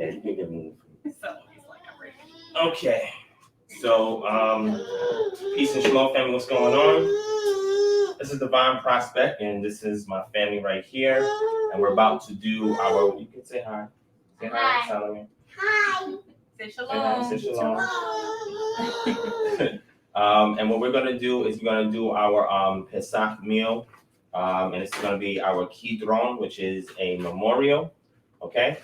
Yeah, you can move. So he's like, I'm ready. Okay. So, peace and shalom, family. What's going on? This is DivineProspect, and this is my family right here. And we're about to do our. You can say hi. Say hi, Solomon. Hi. Say shalom. Say shalom. And what we're gonna do is we're gonna do our Pesach meal, and it's gonna be our Kiddron, which is a memorial. Okay.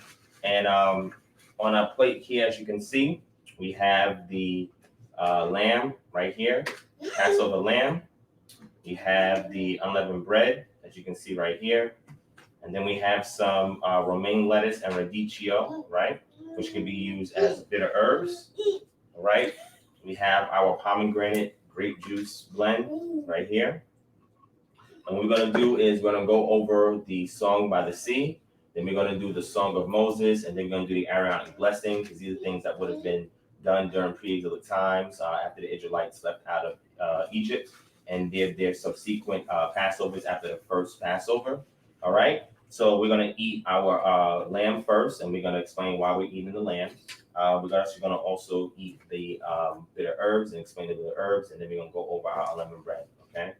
And on our plate here, as you can see, we have the lamb right here, Passover lamb. We have the unleavened bread, as you can see right here. And then we have some romaine lettuce and radicchio, right? Which can be used as bitter herbs, right? We have our pomegranate grape juice blend right here. And what we're gonna do is we're gonna go over the song by the sea. Then we're gonna do the song of Moses, and then we're gonna do the Aaronic blessing, because these are things that would have been done during pre-exilic times after the Israelites left out of Egypt, and did their subsequent Passovers after the first Passover. All right. So we're gonna eat our lamb first, and we're gonna explain why we're eating the lamb. We're actually gonna also eat the bitter herbs and explain the bitter herbs, and then we're gonna go over our unleavened bread. Okay.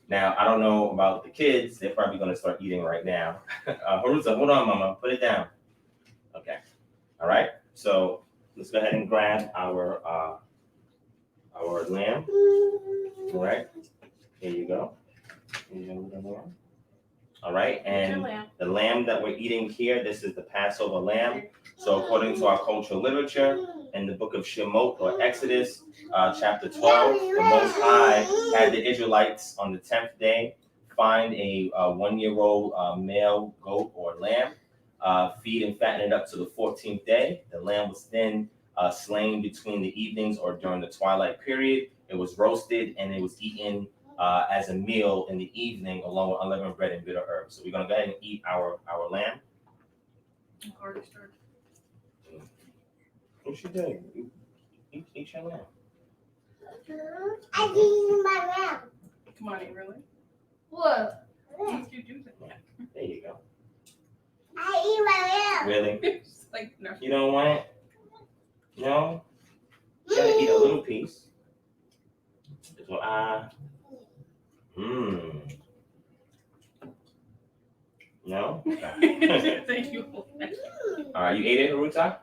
Now I don't know about the kids; they're probably gonna start eating right now. Harusa, hold on, Mama, put it down. Okay. All right. So let's go ahead and grab our lamb. All right. Here you go. All right, and the lamb that we're eating here, this is the Passover lamb. So according to our cultural literature, in the book of Shemot or Exodus, chapter 12, the Most High had the Israelites on the 10th day find a 1-year-old male goat or lamb, feed and fatten it up to the 14th day. The lamb was then slain between the evenings or during the twilight period. It was roasted and it was eaten as a meal in the evening along with unleavened bread and bitter herbs. So we're gonna go ahead and eat our lamb. What you doing? Eat your lamb. I eat my lamb. Come on, really? What? You do that. There you go. I eat my lamb. Really? It's like, no. You don't want it? No? You gotta eat a little piece. So No? Okay. Thank you. All right, you ate it, Haruta?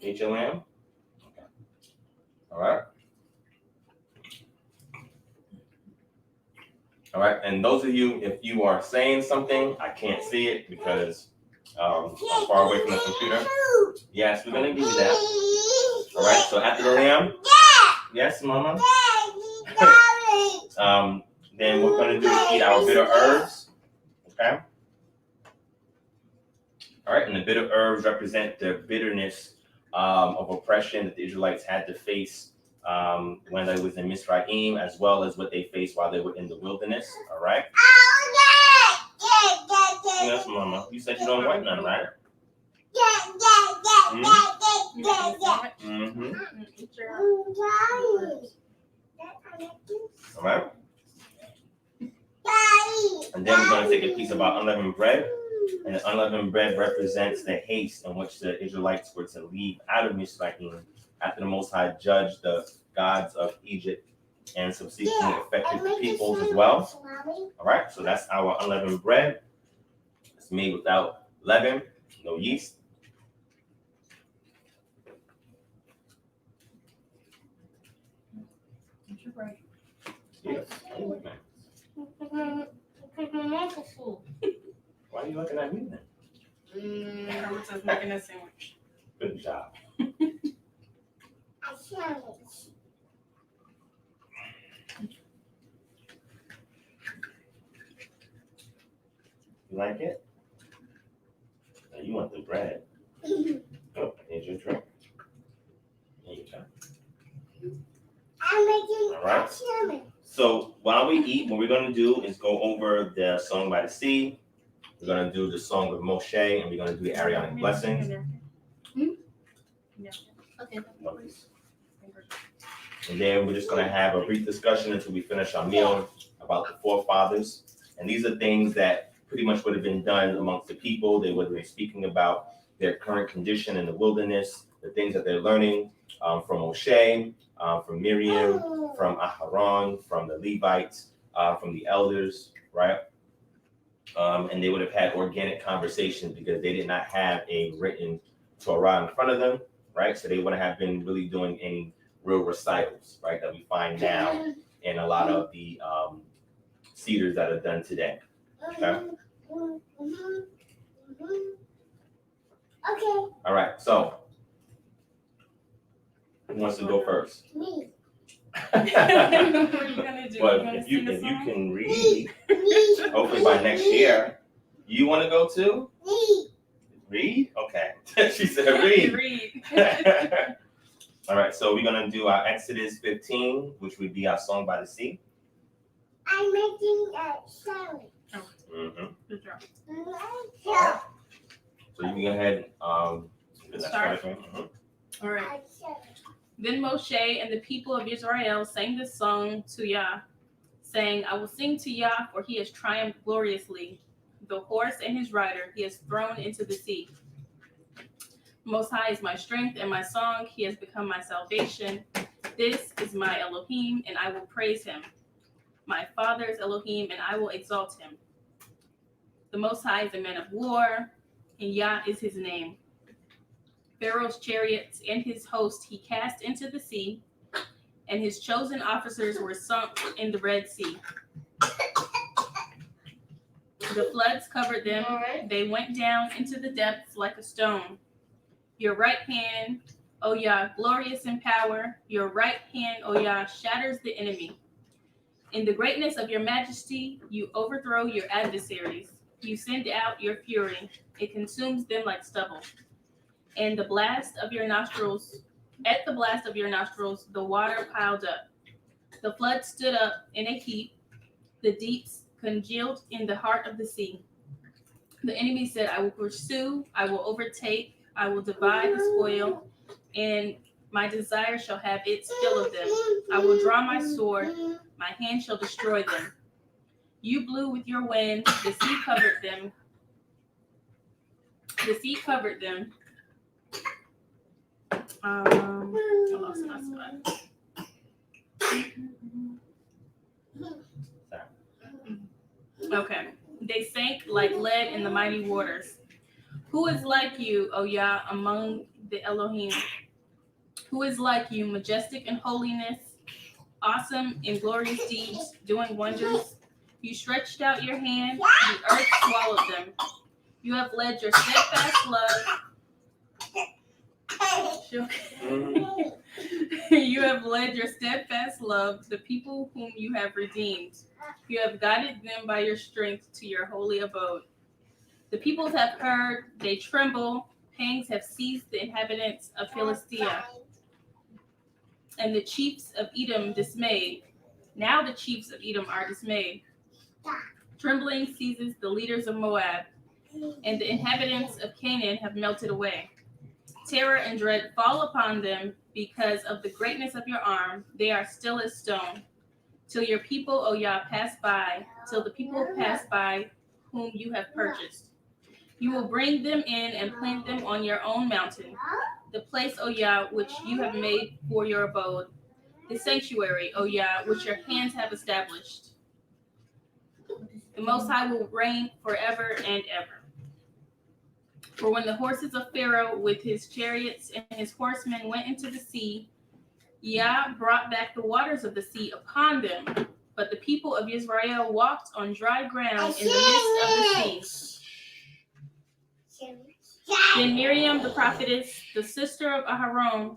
You ate your lamb? Okay. All right. All right, and those of you, if you are saying something, I can't see it because I'm far away from the computer. Yes, we're gonna give you that. All right, so after the lamb, yes, Mama. Then we're gonna do is eat our bitter herbs. Okay. All right, and the bitter herbs represent the bitterness of oppression that the Israelites had to face when they was in Mizraim, as well as what they faced while they were in the wilderness. All right. Yes, Mama. You said you don't want none, right? Mm-hmm. All right. And then we're going to take a piece of our unleavened bread. And the unleavened bread represents the haste in which the Israelites were to leave out of Mizraim after the Most High judged the gods of Egypt and subsequently affected the peoples as well. All right, so that's our unleavened bread. It's made without leaven, no yeast. Yes. Why are you looking at me then? Robert's making a sandwich. Good job. You like it? Now you want the bread. Oh, here's your drink. There you go. I'm making All right. So while we eat, what we're going to do is go over the song by the sea. We're going to do the song of Moshe, and we're going to do the Aaronic blessings. Okay. And then we're just going to have a brief discussion until we finish our meal about the forefathers. And these are things that pretty much would have been done amongst the people. They would have been speaking about their current condition in the wilderness, the things that they're learning from Moshe, from Miriam, from Aharon, from the Levites, from the elders, right? And they would have had organic conversations because they did not have a written Torah in front of them, right? So they wouldn't have been really doing any real recitals, right? That we find now in a lot of the cedars that are done today. Okay. Okay. All right. So who wants to go first? Me. What are you gonna do? Well, You wanna if you sing a song? can read, Me. hopefully by next year, you want to go too? Me. Read? Okay. She said read. Read. All right. So we're gonna do our Exodus 15, which would be our song by the sea. I'm making a sandwich. Mm-hmm. Good job. So, So you can go ahead. Start. Mhm. All right. Then Moshe and the people of Israel sang this song to Yah, saying, I will sing to Yah, for he has triumphed gloriously. The horse and his rider he has thrown into the sea. Most High is my strength and my song. He has become my salvation. This is my Elohim, and I will praise him. My father is Elohim, and I will exalt him. The Most High is a man of war, and Yah is his name. Pharaoh's chariots and his host he cast into the sea, and his chosen officers were sunk in the Red Sea. The floods covered them. They went down into the depths like a stone. Your right hand, O Yah, glorious in power. Your right hand, O Yah, shatters the enemy. In the greatness of your majesty, you overthrow your adversaries. You send out your fury. It consumes them like stubble. And the blast of your nostrils, at the blast of your nostrils, the water piled up. The flood stood up in a heap. The deeps congealed in the heart of the sea. The enemy said, I will pursue, I will overtake, I will divide the spoil, and my desire shall have its fill of them. I will draw my sword, my hand shall destroy them. You blew with your wind, the sea covered them. The sea covered them. I lost my spot. Okay. They sank like lead in the mighty waters. Who is like you, O Yah, among the Elohim? Who is like you, majestic in holiness, awesome in glorious deeds, doing wonders? You stretched out your hand, the earth swallowed them. You have led your steadfast love. You have led your steadfast love, the people whom you have redeemed. You have guided them by your strength to your holy abode. The peoples have heard, they tremble. Pangs have seized the inhabitants of Philistia. And the chiefs of Edom dismayed. Now the chiefs of Edom are dismayed. Trembling seizes the leaders of Moab, and the inhabitants of Canaan have melted away. Terror and dread fall upon them because of the greatness of your arm. They are still as stone. Till your people, O Yah, pass by, till the people pass by whom you have purchased. You will bring them in and plant them on your own mountain, the place, O Yah, which you have made for your abode, the sanctuary, O Yah, which your hands have established. The Most High will reign forever and ever. For when the horses of Pharaoh with his chariots and his horsemen went into the sea, Yah brought back the waters of the sea upon them. But the people of Israel walked on dry ground in the midst of the sea. Then Miriam, the prophetess, the sister of Aharon,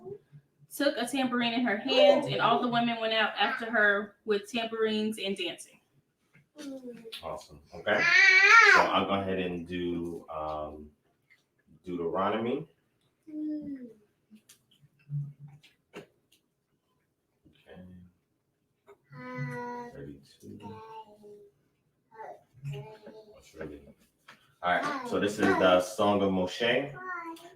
took a tambourine in her hand, and all the women went out after her with tambourines and dancing. Awesome. Okay. So I'll go ahead and do Deuteronomy. Okay. 32. All right. So this is the Song of Moshe.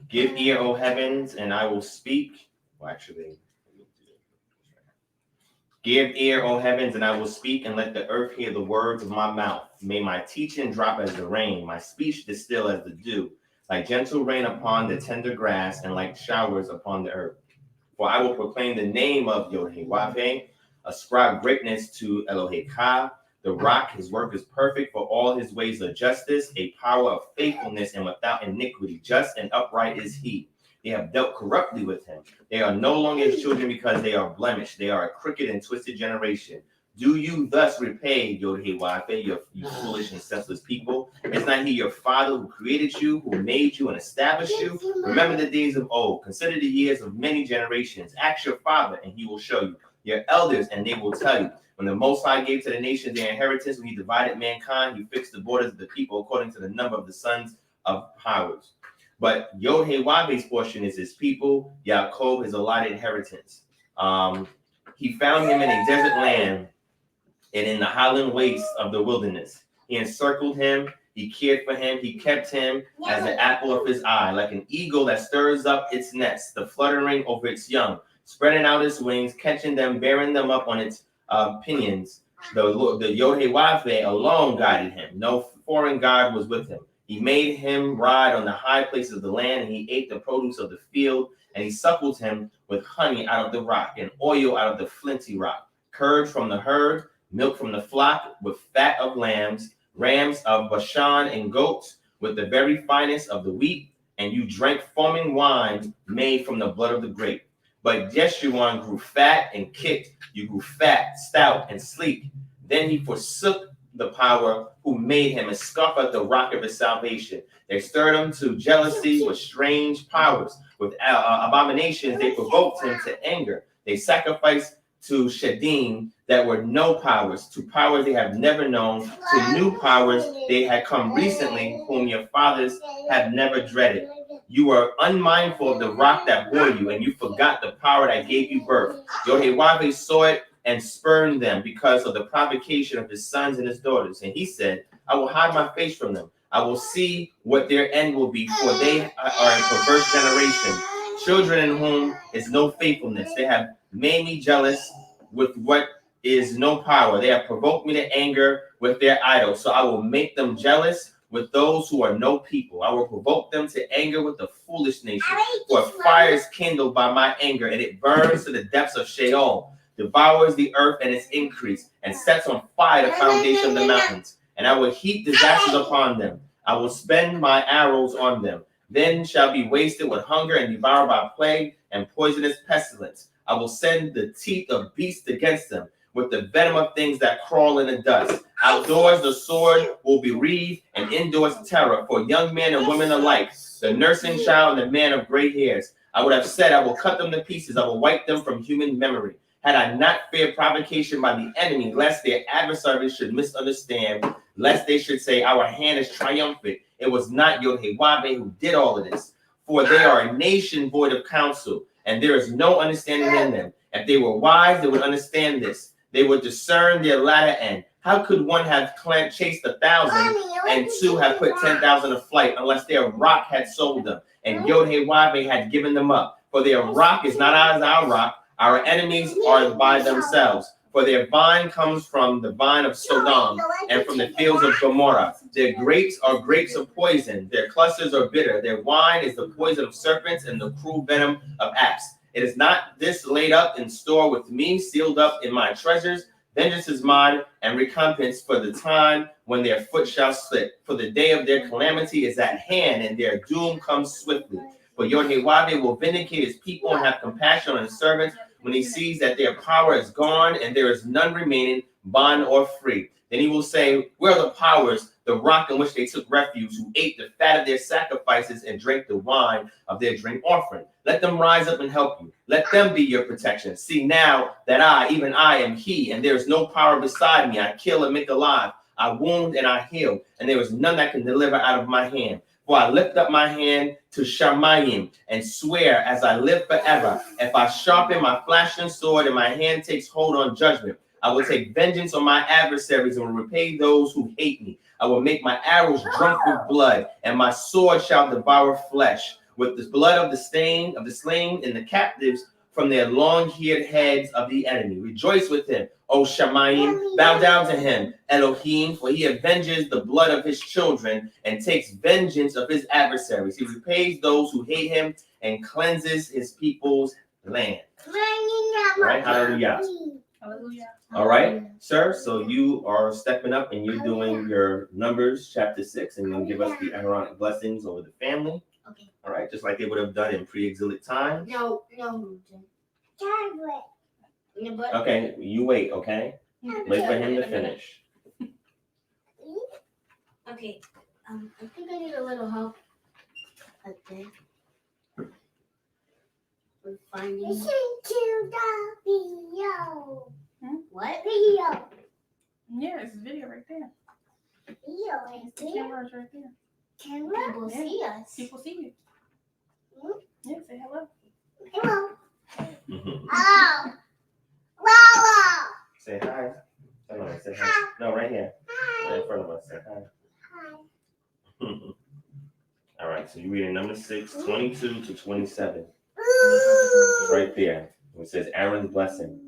Give ear, O heavens, and I will speak. Well, actually, give ear, O heavens, and I will speak, and let the earth hear the words of my mouth. May my teaching drop as the rain, my speech distill as the dew, like gentle rain upon the tender grass, and like showers upon the earth. For I will proclaim the name of Yod-Heh-Wav-Heh, ascribe greatness to Eloheh-Ka, the rock. His work is perfect, for all his ways are justice, a power of faithfulness and without iniquity. Just and upright is he. They have dealt corruptly with him. They are no longer his children because they are blemished. They are a crooked and twisted generation. Do you thus repay Yod-Heh-Wav-Heh, you foolish and senseless people? Is not he your father who created you, who made you and established you? Remember the days of old. Consider the years of many generations. Ask your father, and he will show you. Your elders, and they will tell you. When the Most High gave to the nations their inheritance, when he divided mankind, he fixed the borders of the people according to the number of the sons of powers. But Yod-Heh-Wav-Heh's portion is his people. Yaakov, his allotted inheritance. He found him in a desert land and in the highland wastes of the wilderness. He encircled him. He cared for him. He kept him as the apple of his eye, like an eagle that stirs up its nest, the fluttering over its young, spreading out its wings, catching them, bearing them up on its pinions. The Yod-Heh-Wav-Heh alone guided him. No foreign god was with him. He made him ride on the high places of the land, and he ate the produce of the field, and he suckled him with honey out of the rock, and oil out of the flinty rock, curd from the herd, milk from the flock, with fat of lambs, rams of Bashan, and goats, with the very finest of the wheat, and you drank foaming wine made from the blood of the grape. But Jeshurun grew fat and kicked. You grew fat, stout, and sleek. Then he forsook the power who made him and scoffed at the rock of his salvation. They stirred him to jealousy with strange powers. With abominations, they provoked him to anger. They sacrificed to Shedim that were no powers, to powers they have never known, to new powers they had come recently, whom your fathers have never dreaded. You were unmindful of the rock that bore you, and you forgot the power that gave you birth. Yod-Heh-Wav-Heh saw it and spurned them because of the provocation of his sons and his daughters. And he said, I will hide my face from them. I will see what their end will be, for they are a perverse generation, children in whom is no faithfulness. They have made me jealous with what is no power. They have provoked me to anger with their idols. So I will make them jealous with those who are no people. I will provoke them to anger with the foolish nation. For fire is kindled by my anger, and it burns to the depths of Sheol, devours the earth and its increase, and sets on fire the foundation of the mountains. And I will heap disasters upon them. I will spend my arrows on them. Then shall be wasted with hunger and devoured by plague and poisonous pestilence. I will send the teeth of beasts against them, with the venom of things that crawl in the dust. Outdoors the sword will be wreathed, and indoors terror for young men and women alike, the nursing child and the man of gray hairs. I would have said, I will cut them to pieces. I will wipe them from human memory. Had I not feared provocation by the enemy, lest their adversaries should misunderstand, lest they should say, our hand is triumphant. It was not Yod-Heh-Wav-Heh who did all of this. For they are a nation void of counsel, and there is no understanding in them. If they were wise, they would understand this. They would discern their latter end. How could one have chased 1,000 and two have put 10,000 to flight unless their rock had sold them and Yod-Heh-Wav-Heh had given them up? For their rock is not as our rock. Our enemies are by themselves. For their vine comes from the vine of Sodom and from the fields of Gomorrah. Their grapes are grapes of poison. Their clusters are bitter. Their wine is the poison of serpents and the cruel venom of asps. It is not this laid up in store with me, sealed up in my treasures. Vengeance is mine and recompense for the time when their foot shall slip. For the day of their calamity is at hand, and their doom comes swiftly. For Yod-Heh-Wav-Heh will vindicate his people and have compassion on his servants when he sees that their power is gone and there is none remaining, bond or free. Then he will say, where are the powers, the rock in which they took refuge, who ate the fat of their sacrifices and drank the wine of their drink offering? Let them rise up and help you. Let them be your protection. See now that I, even I, am he, and there is no power beside me. I kill and make alive. I wound and I heal, and there is none that can deliver out of my hand. For I lift up my hand to Shamayim and swear as I live forever. If I sharpen my flashing sword and my hand takes hold on judgment, I will take vengeance on my adversaries and will repay those who hate me. I will make my arrows drunk with blood, and my sword shall devour flesh. With the blood of the slain and the captives from their long-haired heads of the enemy. Rejoice with him, O Shamayim, bow down to him, Elohim, for he avenges the blood of his children and takes vengeance of his adversaries. He repays those who hate him and cleanses his people's land. Right? Hallelujah. Hallelujah. All right, sir. So you are stepping up and you're doing your Numbers chapter 6, and you're going to give us the Aaronic blessings over the family. Okay. All right, just like they would have done in pre-exilic time. No. But Okay, you wait, okay? Wait for him to finish. okay. I think I need a little help. Okay. We're finding Listen to the video. what? Video. Yeah, it's a video right there. Video. The camera's right there. Camera. People Yeah. see us. People see you. Yeah, say hello. Hello. Mhm. Oh. Wow. Say hi. Come on, say hi. No, right here. Right in front of us. Say hi. Hi. All right, so you're reading Numbers 6, 22 to 27. Ooh. Right there. It says Aaron's blessing.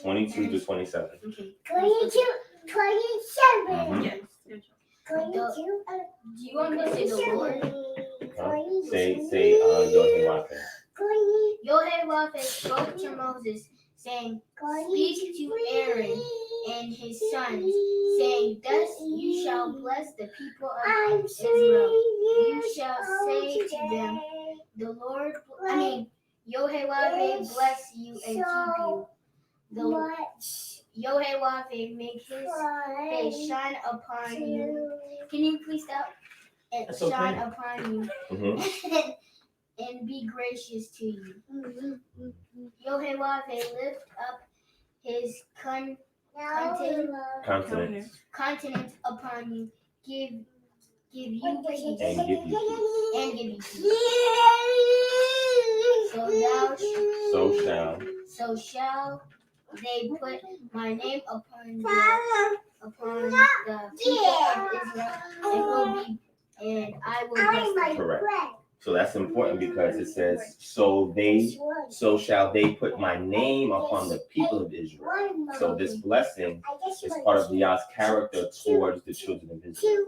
22 to 27. Okay. 22, 27. Mhm. Yes. Good job. 22, Do you want me to say the Lord? Say Yohiwafe. Yehovah spoke to Moses, saying, "Speak to Aaron and his sons, saying, Thus you shall bless the people of Israel. You shall say to them, The Lord, Yehovah bless you and keep you. The Yehovah make his face shine upon you." Can you please stop? And That's shine okay. upon you Mhm. and be gracious to you. Yehovah lift up his Continents. countenance upon you, give you peace, And give you peace. So shall they put my name upon the people of Israel, and I will bless them. Correct. So that's important because it says, so shall they put my name upon the people of Israel. So this blessing is part of Yah's character towards the children of Israel.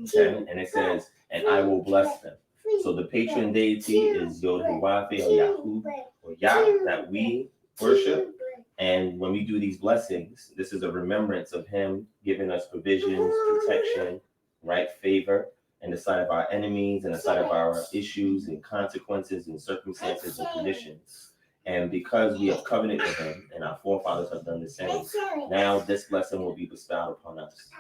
Okay? And it says, and I will bless them. So the patron deity is Yod-Heh-Wav-Eh or Yahoo or Yah that we worship. And when we do these blessings, this is a remembrance of him giving us provisions, protection, right, favor in the sight of our enemies, in the sight of our issues and consequences and circumstances and conditions. And because we have covenanted with him and our forefathers have done the same, now this blessing will be bestowed upon us.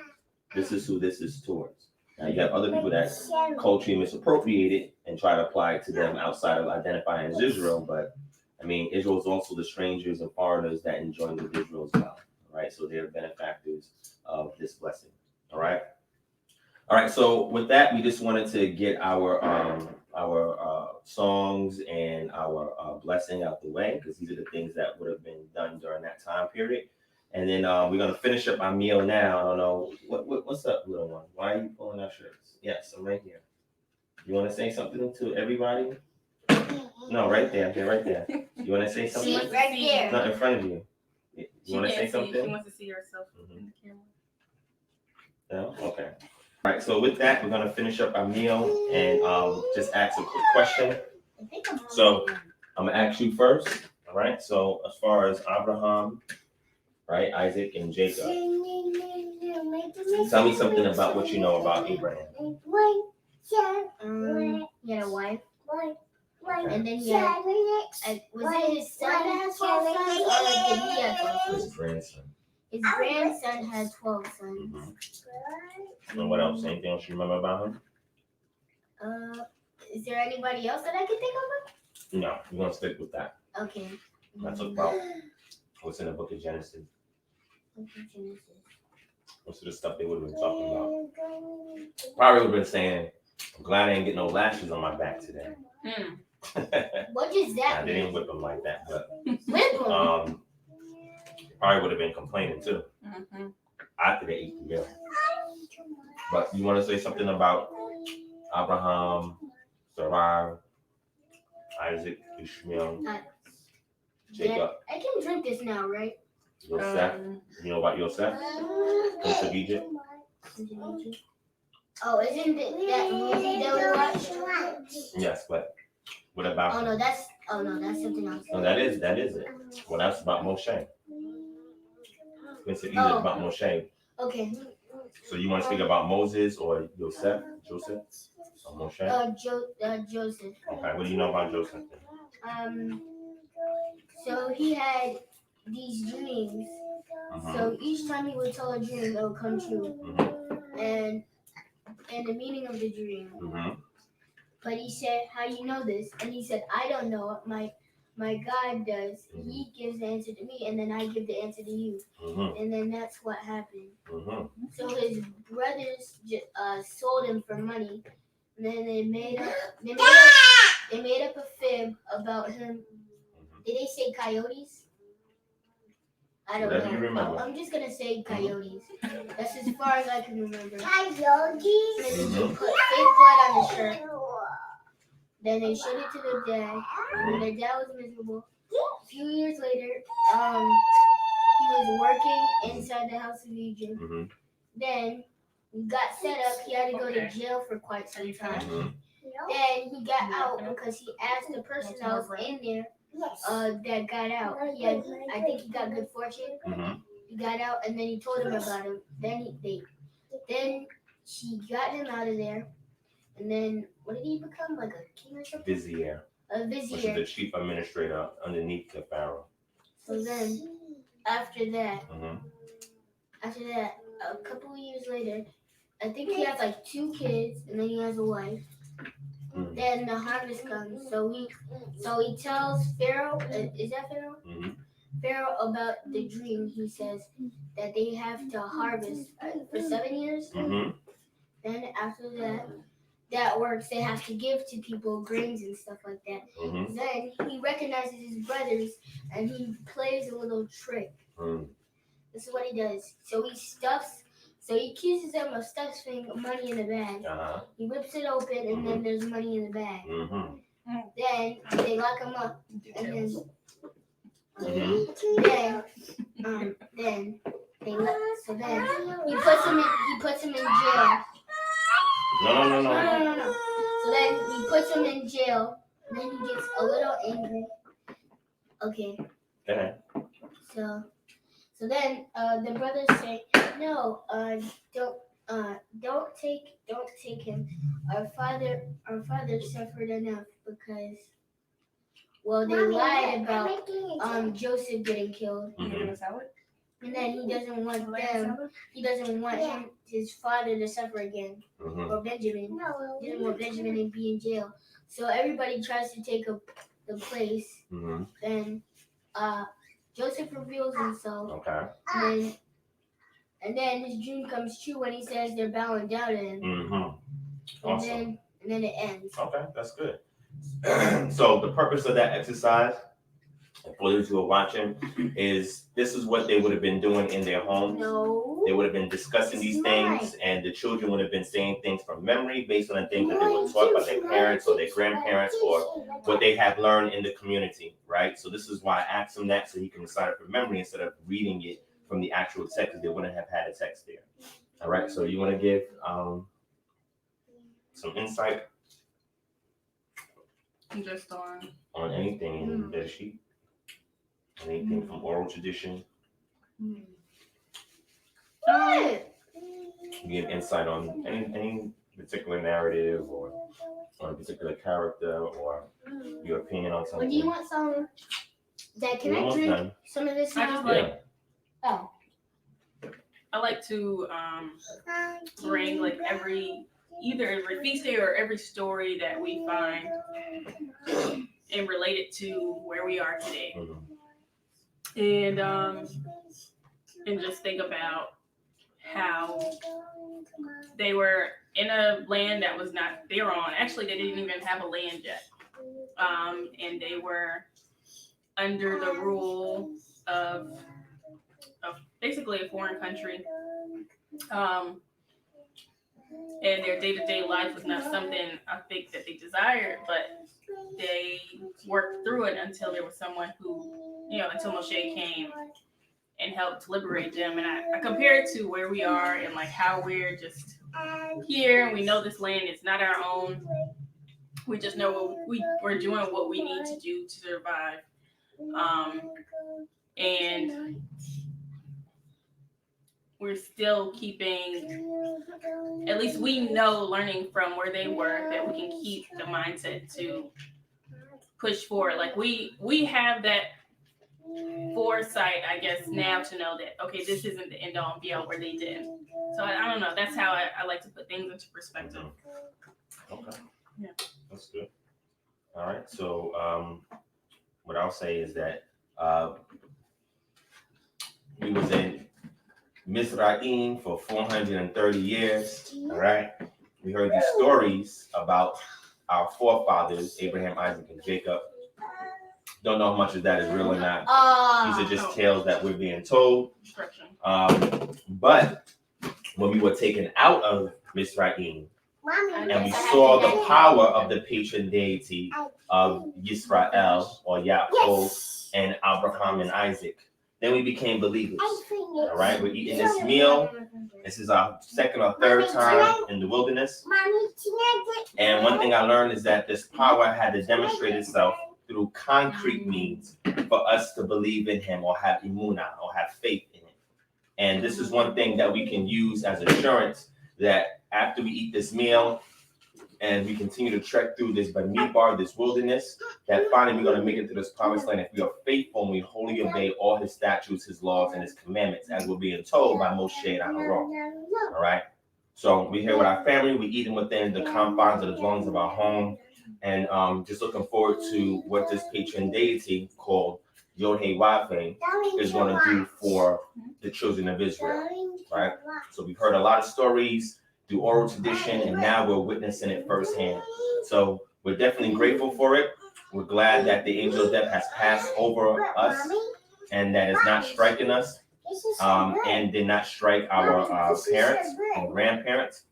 This is who this is towards. Now you have other people that culturally misappropriate it and try to apply it to them outside of identifying as Israel, but I mean, Israel is also the strangers and foreigners that enjoy with Israel as well, right? So they're benefactors of this blessing, all right? All right, so with that, we just wanted to get our songs and our blessing out the way, because these are the things that would have been done during that time period. And then we're gonna finish up our meal now. I don't know what's up, little one. Why are you pulling our shirts? Yes, I'm right here. You want to say something to everybody? No, right there. They're right there. You want to say something? See, right there. Not in front of you. You She want to say can't see. She something? wants to see herself in the camera. No? Okay. All right, so with that, we're going to finish up our meal and just ask a quick question. So, I'm going to ask you first. All right, so as far as Abraham, right, Isaac, and Jacob, tell me something about what you know about Abraham. He had a wife, Okay. and then he had, was it his son that had 12 sons, or did he have 12 sons? His grandson. His grandson had 12 sons. Mm-hmm. And what else? Anything else you remember about him? Is there anybody else that I can think of? No, we're going to stick with that. Okay. Let's talk about what's in the book of Genesis. Okay, Genesis. Most of the stuff they would have been talking about. Probably would have been saying, I'm glad I didn't get no lashes on my back today. What does that Nah, they didn't mean? whip them like that, but Whip 'em? probably would have been complaining too after they ate the meal. But you want to say something about Abraham, Sarai, Isaac, Ishmael, Uh, Jacob, I can drink this now, right? Yosef. You know about Yosef? Prince of Egypt. Oh, isn't it that movie that we watched? Yes, but what about? Oh no, that's something else. No, that is it. Well, that's about Moshe. Prince of Egypt Oh. about Moshe. Okay. So you want to speak about Moses or Joseph or Moshe? Joseph. Okay, what do you know about Joseph? So he had these dreams. So each time he would tell a dream, it would come true. And the meaning of the dream. But he said, "How you know this?" And he said, "I don't know. My God does. He gives the answer to me, and then I give the answer to you." And then that's what happened. So his brothers sold him for money. And then they made up a fib about him. Did they say coyotes? I don't Whatever you know. remember. I'm just gonna say coyotes. That's as far as I can remember. Coyotes. And then they put fake blood on his shirt. Then they showed it to the dad. And the dad was miserable. A few years later, he was working inside the house of Egypt. Then he got set up. He had to go to jail for quite some time. Then he got out because he asked the person that was in there that got out. I think he got good fortune. He got out and then he told him about him. Then she got him out of there. And then what did he become? Like a king or something? Vizier. A vizier. Which is the chief administrator underneath the pharaoh. So then after that, a couple of years later, I think he has like 2 kids and then he has a wife. Then the harvest comes. So he tells Pharaoh, is that Pharaoh? Pharaoh about the dream. He says that they have to harvest for 7 years. Then after that works, they have to give to people grains and stuff like that. Then he recognizes his brothers and he plays a little trick. This is what he does. So he accuses them of stuffing money in a bag. He rips it open and then there's money in the bag. Then they lock him up. And then he puts him in jail. No. So then he puts him in jail. And then he gets a little angry. Okay. So then the brothers say, "No, don't take him. Our father suffered enough because they lied about Joseph getting killed. And then he doesn't want his father to suffer again. Or Benjamin. He doesn't want Benjamin to be in jail. So everybody tries to take the place. Then Joseph reveals himself. And then his dream comes true when he says they're bowing down to him. Awesome. And then it ends. Okay, that's good. So the purpose of that exercise, for those who are watching, is this is what they would have been doing in their homes. No. They would have been discussing these things, and the children would have been saying things from memory based on the things that they were taught by their parents or their grandparents or what they have learned in the community, right? So this is why I asked him that so he can recite it from memory instead of reading it from the actual text, because they wouldn't have had a text there. All right, so you want to give some insight just on anything in the sheet? Anything from oral tradition? Give insight on any particular narrative or on a particular character or your opinion on something. Well, do you want some? Dad, can I drink some of this I now? just like. Oh. I like to bring like either every feast day or every story that we find and relate it to where we are today. And just think about how they were in a land that was not their own. Actually, they didn't even have a land yet. And they were under the rule of basically a foreign country. And their day-to-day life was not something I think that they desired, but they worked through it until there was someone who, until Moshe came and helped liberate them. And I compare it to where we are and like how we're just here and we know this land is not our own. We just know we're doing what we need to do to survive. And we're still keeping, at least we know, learning from where they were, that we can keep the mindset to push forward. Like we have that foresight, I guess, now to know that, okay, this isn't the end all and be all where they did. So I don't know. That's how I like to put things into perspective. Okay. Yeah. That's good. All right. So what I'll say is that we was in Mizraim for 430 years. All right. We heard these stories about our forefathers, Abraham, Isaac, and Jacob. Don't know how much of that is real or not. These are just tales that we're being told. But when we were taken out of Mizraim, and we saw the power of the patron deity of Yisrael or Yaakov and Abraham and Isaac, then we became believers. All right, we're eating this meal. This is our second or third time in the wilderness. And one thing I learned is that this power had to demonstrate itself through concrete means for us to believe in him or have emunah or have faith in him. And this is one thing that we can use as assurance that after we eat this meal and we continue to trek through this Bamidbar, this wilderness, that finally we're going to make it to this promised land if we are faithful and we wholly obey all his statutes, his laws, and his commandments, as we're being told by Moshe and Aaron. All right? So we're here with our family. We're eating within the confines of the dwellings of our home. And just looking forward to what this patron deity called Yod-Heh-Wav-Heh is going to do for the children of Israel, right? So we've heard a lot of stories through oral tradition, and now we're witnessing it firsthand. So we're definitely grateful for it. We're glad that the angel of death has passed over us and that it's not striking us and did not strike our parents and grandparents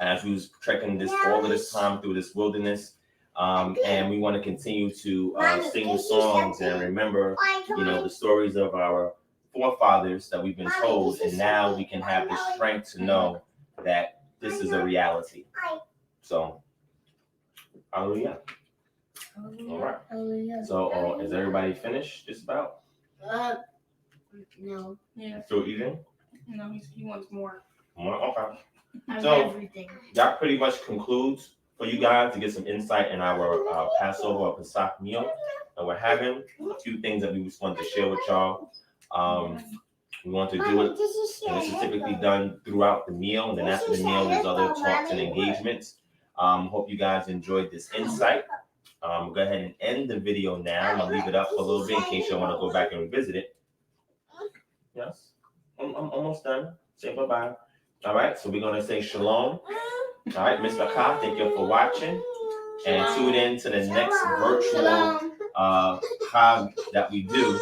as we was trekking all of this time through this wilderness. And we want to continue to sing the songs and remember, the stories of our forefathers that we've been told, and now we can have the strength to know that this is a reality. So, hallelujah. All right. So, is everybody finished? Just about? No. Yeah. Still eating? No, he wants more. More? Okay. I So, everything. That pretty much concludes for you guys to get some insight in our Passover or Pesach meal that we're having. A few things that we just wanted to share with y'all. We want to do it, and this is typically done throughout the meal, and then after the meal, there's other talks and engagements. Hope you guys enjoyed this insight. Go ahead and end the video now. I'm gonna leave it up for a little bit in case you want to go back and revisit it. Yes, I'm almost done. Say bye-bye. All right, so we're gonna say shalom. All right, Ms. Bakah, thank you for watching, and tune in to the next virtual Chag that we do,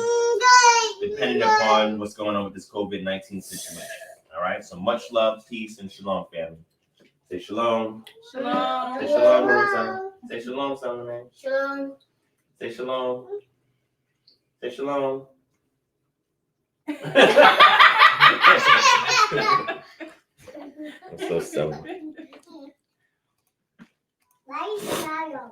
depending upon what's going on with this COVID-19 situation. All right, so much love, peace, and shalom, family. Say shalom. Shalom. Say shalom, Rosa. Say shalom, son, man. Shalom. Say shalom. Say shalom. I'm so silly. Nice.